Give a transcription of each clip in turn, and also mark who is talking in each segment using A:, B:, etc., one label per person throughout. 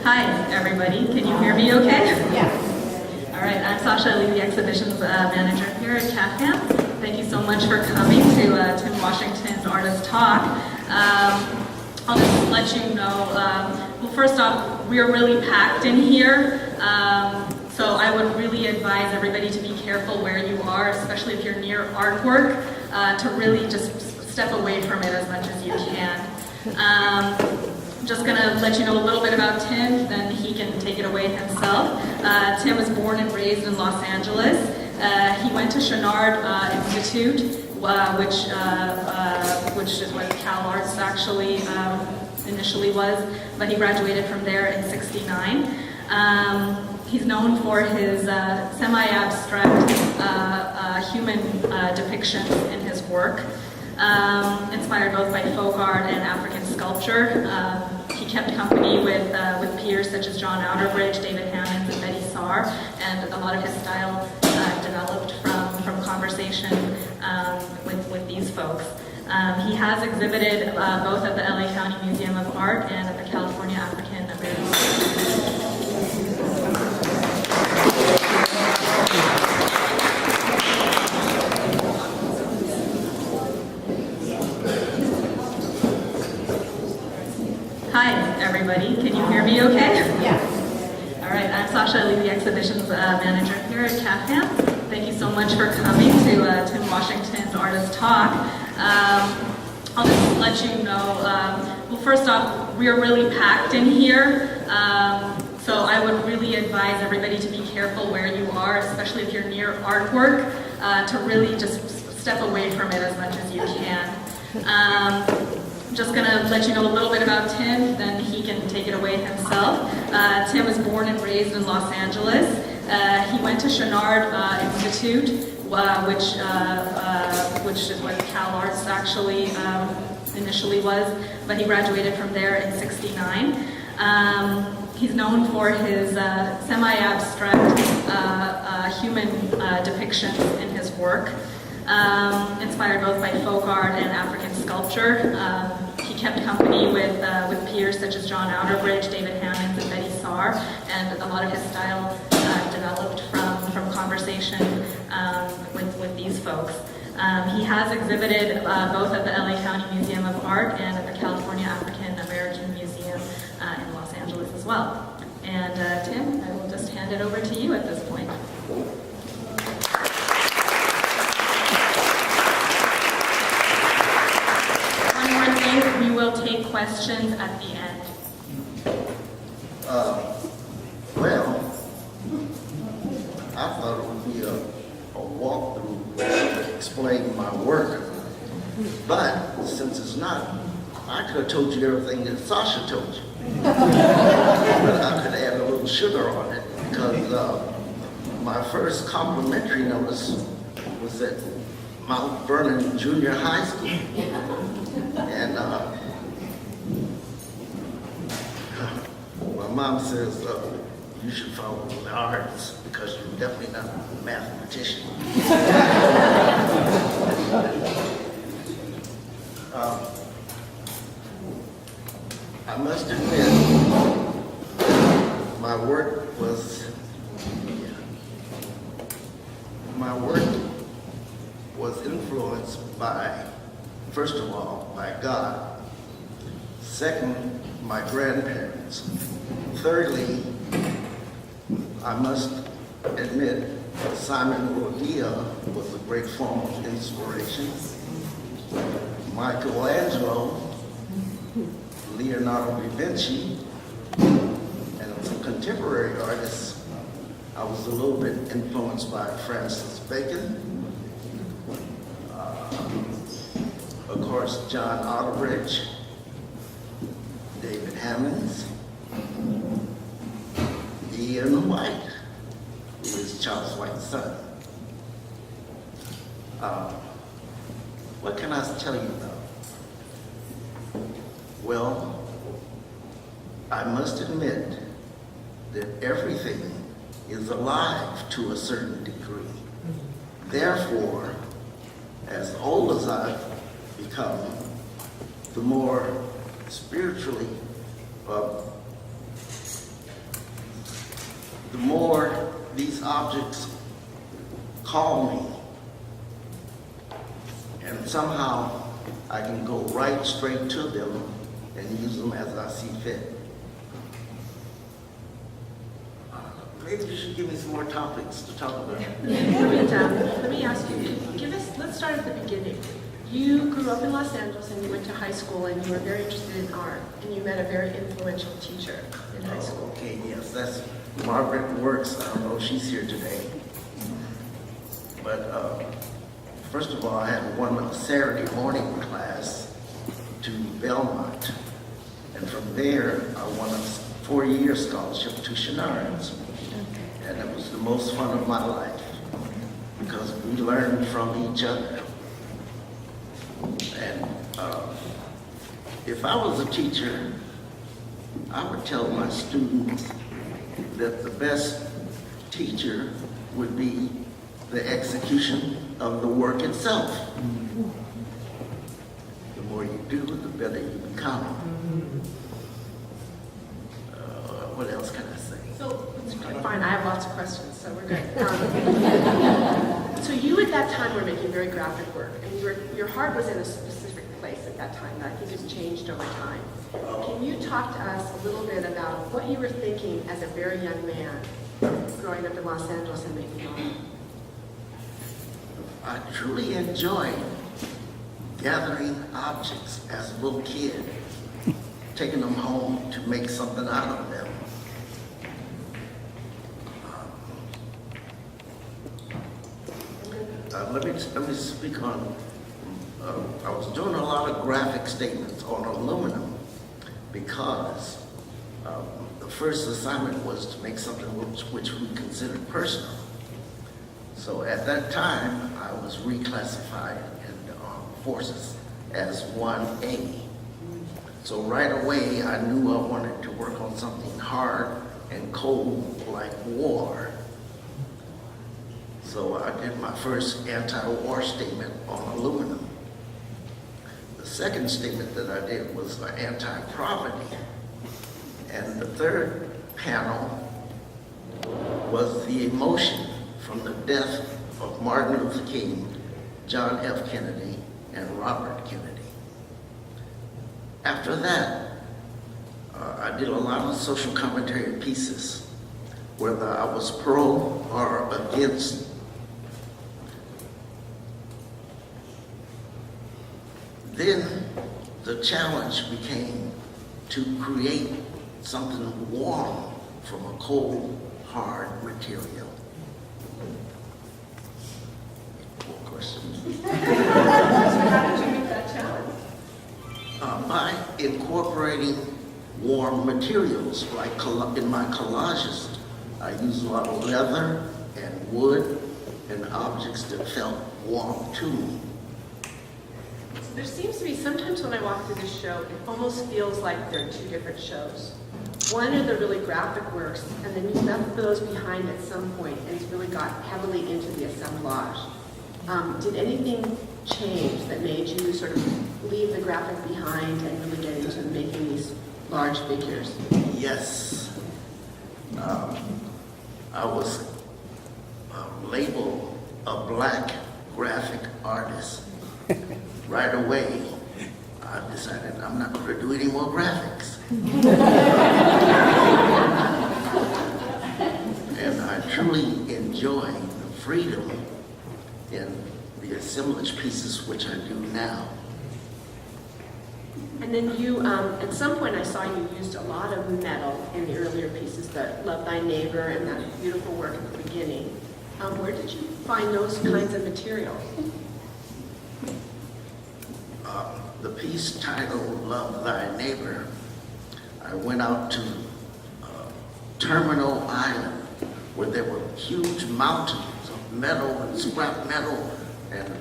A: Hi, everybody. Can you hear me okay?
B: Yeah.
A: All right, I'm Sasha, I lead the exhibitions manager here at CAFAM. Thank you so much for coming to Tim Washington's Artist Talk. I'll just let you know, well, first off, we are really packed in here. So I would really advise everybody to be careful where you are, especially if you're near artwork, to really just step away from it as much as you can. Just gonna let you know a little bit about Tim, then he can take it away himself. Tim was born and raised in Los Angeles. He went to Chouinard Institute, which is what Cal Arts actually initially was, but he graduated from there in '69. He's known for his semi-abstract human depictions in his work, inspired both by folk art and African sculpture. He kept company with peers such as John Outerbridge, David Hammons, and Betty Saar, and a lot of his style developed from conversation with these folks. He has exhibited both at the LA County Museum of Art and at the California African American Museum. Hi, everybody. Can you hear me okay?
B: Yeah.
A: All right, I'm Sasha, I lead the exhibitions manager here at CAFAM. Thank you so much for coming to Tim Washington's Artist Talk. I'll just let you know, well, first off, we are really packed in here. So I would really advise everybody to be careful where you are, especially if you're near artwork, to really just step away from it as much as you can. Just gonna let you know a little bit about Tim, then he can take it away himself. Tim was born and raised in Los Angeles. He went to Chouinard Institute, which is what Cal Arts actually initially was, but he graduated from there in '69. He's known for his semi-abstract human depictions in his work, inspired both by folk art and African sculpture. He kept company with peers such as John Outerbridge, David Hammons, and Betty Saar, and a lot of his style developed from conversation with these folks. He has exhibited both at the LA County Museum of Art and at the California African American Museum in Los Angeles as well. And Tim, I will just hand it over to you at this point. One more thing, we will take questions at the end.
C: Well, I thought it would be a walkthrough explaining my work, but since it's not, I could have told you everything that Sasha told you. But I could add a little sugar on it because my first complimentary notice was at Mount Vernon Junior High School. And my mom says, you should follow the arts because you're definitely not a mathematician. I must admit, my work was influenced by, first of all, by God. Second, my grandparents. Thirdly, I must admit, Simon O'Neill was a great form of inspiration. Michelangelo, Leonardo da Vinci, and some contemporary artists. I was a little bit influenced by Francis Bacon. Of course, John Outerbridge, Clemens, Ian White, who is Charles White's son. What can I tell you though? Well, I must admit that everything is alive to a certain degree. Therefore, as old as I've become, the more spiritually, the more these objects call me. And somehow I can go right straight to them and use them as I see fit. Maybe you should give me some more topics to talk about.
B: Let me ask you, let's start at the beginning. You grew up in Los Angeles and you went to high school and you were very interested in art and you met a very influential teacher in high school.
C: Okay, yes, that's Margaret Works. I don't know if she's here today. But first of all, I had one Saturday morning class to Belmont. And from there, I won a 4-year scholarship to Chenard's. And it was the most fun of my life because we learned from each other. And if I was a teacher, I would tell my students that the best teacher would be the execution of the work itself. The more you do, the better you become. What else can I say?
B: So, fine, I have lots of questions, so we're good. So you at that time were making very graphic work, and your heart was in a specific place at that time that I think has changed over time. Can you talk to us a little bit about what you were thinking as a very young man growing up in Los Angeles and making art?
C: I truly enjoyed gathering objects as a little kid, taking them home to make something out of them. Let me speak on, I was doing a lot of graphic statements on aluminum because the first assignment was to make something which we considered personal. So at that time, I was reclassified in the armed forces as 1A. So right away, I knew I wanted to work on something hard and cold like war. So I did my first anti-war statement on aluminum. The second statement that I did was anti-poverty. And the third panel was the emotion from the death of Martin Luther King, John F. Kennedy, and Robert Kennedy. After that, I did a lot of social commentary pieces, whether I was pro or against. Then the challenge became to create something warm from a cold, hard material. More questions?
B: So how did you meet that challenge?
C: By incorporating warm materials, like in my collages, I use a lot of leather and wood and objects that felt warm to me.
B: There seems to be, sometimes when I walk through this show, it almost feels like there are two different shows. One are the really graphic works, and then you left those behind at some point, and it's really got heavily into the assemblage. Did anything change that made you sort of leave the graphic behind and really get into making these large figures?
C: Yes. I was labeled a black graphic artist. Right away, I decided I'm not going to do any more graphics. And I truly enjoy the freedom in the assemblage pieces, which I do now.
B: And then you, at some point I saw you used a lot of metal in the earlier pieces, that Love Thy Neighbor and that beautiful work at the beginning. Where did you find those kinds of materials?
C: The piece titled Love Thy Neighbor, I I went out to Terminal Island, where there were huge mountains of metal and scrap metal, and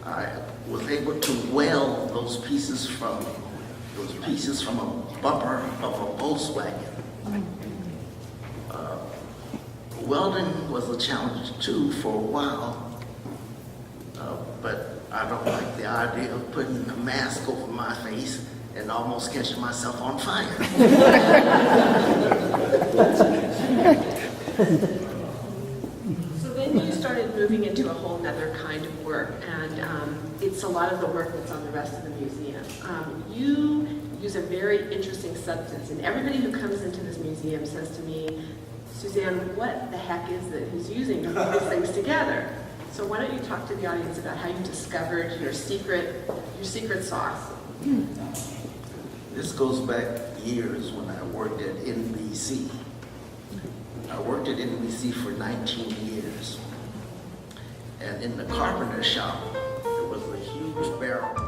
C: I was able to weld those pieces from a bumper of a Volkswagen. Welding was a challenge too for a while, but I don't like the idea of putting a mask over my face and almost catching myself on fire.
B: So then you started moving into a whole nother kind of work, and it's a lot of the work that's on the rest of the museum. You use a very interesting substance, and everybody who comes into this museum says to me, Suzanne, what the heck is it? Who's using to put these things together? So why don't you talk to the audience about how you discovered your secret sauce?
C: This goes back years when I worked at NBC. I worked at NBC for 19 years. And in the carpenter shop, there was a huge barrel